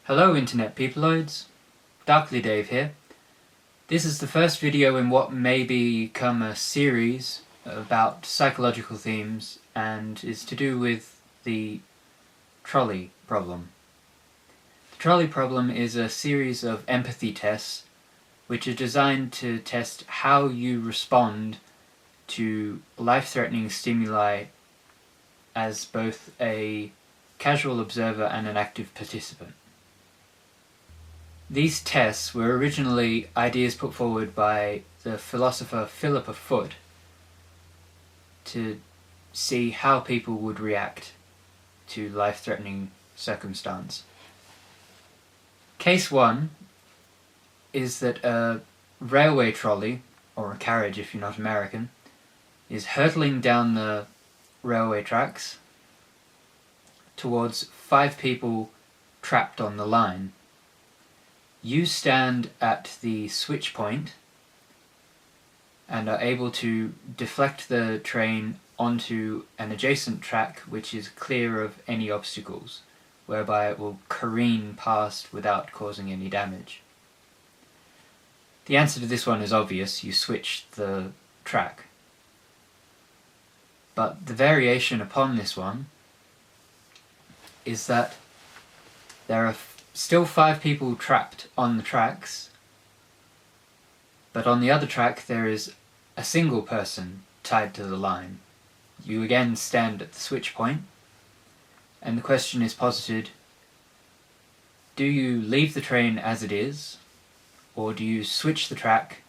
Hello Internet Peopleoids, Darkly Dave here. This is the first video in what may become a series about psychological themes and is to do with the trolley problem. The trolley problem is a series of empathy tests which are designed to test how you respond to life-threatening stimuli as both a casual observer and an active participant. These tests were originally ideas put forward by the philosopher Philippa Foot to see how people would react to life-threatening circumstance. Case 1 is that a railway trolley, or a carriage if you're not American, is hurtling down the railway tracks towards 5 people trapped on the line. You stand at the switch point and are able to deflect the train onto an adjacent track which is clear of any obstacles, whereby it will careen past without causing any damage. The answer to this one is obvious: you switch the track. But the variation upon this one is that there are still 5 people trapped on the tracks, but on the other track there is a single person tied to the line. You again stand at the switch point, and the question is posited: do you leave the train as it is, or do you switch the track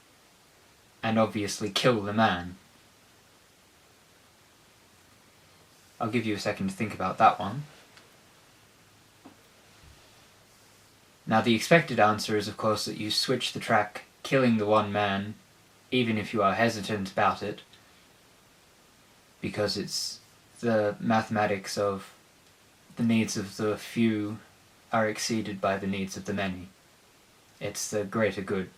and obviously kill the man? I'll give you a second to think about that one. Now, the expected answer is, of course, that you switch the track, killing the one man, even if you are hesitant about it, because it's the mathematics of the needs of the few are exceeded by the needs of the many. It's the greater good.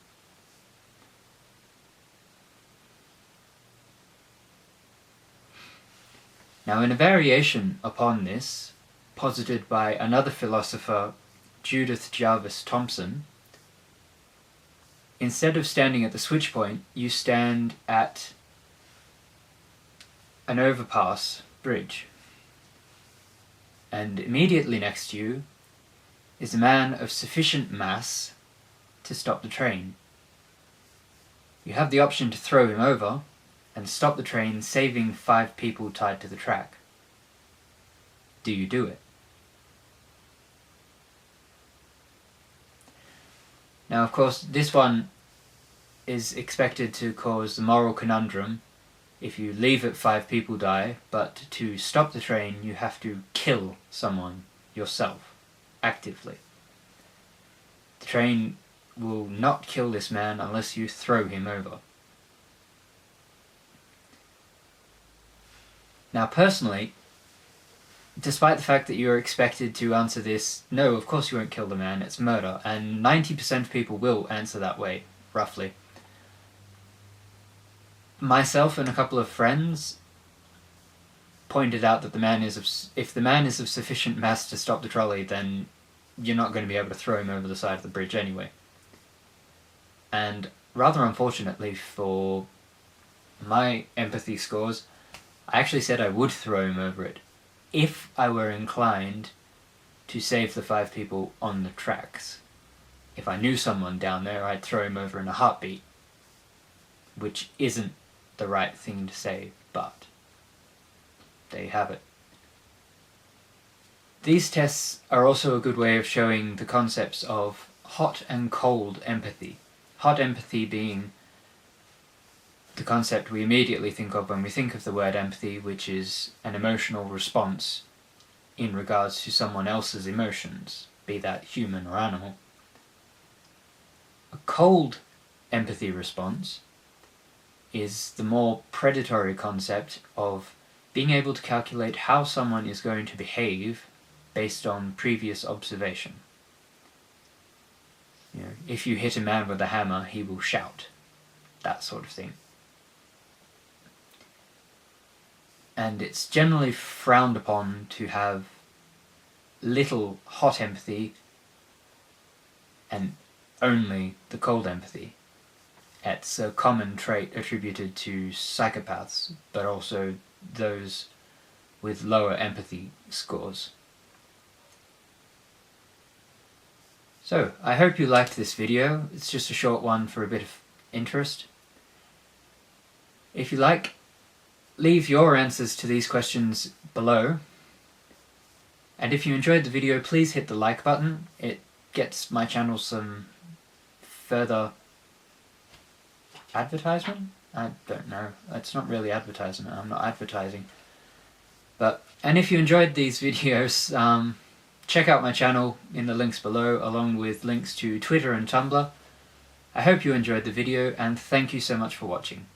Now, in a variation upon this, posited by another philosopher, Judith Jarvis Thomson, instead of standing at the switch point, you stand at an overpass bridge, and immediately next to you is a man of sufficient mass to stop the train. You have the option to throw him over and stop the train, saving 5 people tied to the track. Do you do it? Now, of course, this one is expected to cause the moral conundrum. If you leave it, 5 people die, but to stop the train you have to kill someone yourself, actively. The train will not kill this man unless you throw him over. Now, personally, despite the fact that you're expected to answer this, no, of course you won't kill the man, it's murder, and 90% of people will answer that way, roughly. Myself and a couple of friends pointed out that if the man is of sufficient mass to stop the trolley, then you're not going to be able to throw him over the side of the bridge anyway. And rather unfortunately for my empathy scores, I actually said I would throw him over it if I were inclined to save the 5 people on the tracks. If I knew someone down there, I'd throw him over in a heartbeat, which isn't the right thing to say, but there you have it. These tests are also a good way of showing the concepts of hot and cold empathy. Hot empathy being the concept we immediately think of when we think of the word empathy, which is an emotional response in regards to someone else's emotions, be that human or animal. A cold empathy response is the more predatory concept of being able to calculate how someone is going to behave based on previous observation. If you hit a man with a hammer, he will shout. That sort of thing. And it's generally frowned upon to have little hot empathy and only the cold empathy. It's a common trait attributed to psychopaths, but also those with lower empathy scores. So, I hope you liked this video. It's just a short one for a bit of interest. If you like, leave your answers to these questions below. And if you enjoyed the video, please hit the like button. It gets my channel some further advertisement? I don't know. It's not really advertisement. I'm not advertising. And if you enjoyed these videos, check out my channel in the links below, along with links to Twitter and Tumblr. I hope you enjoyed the video, and thank you so much for watching.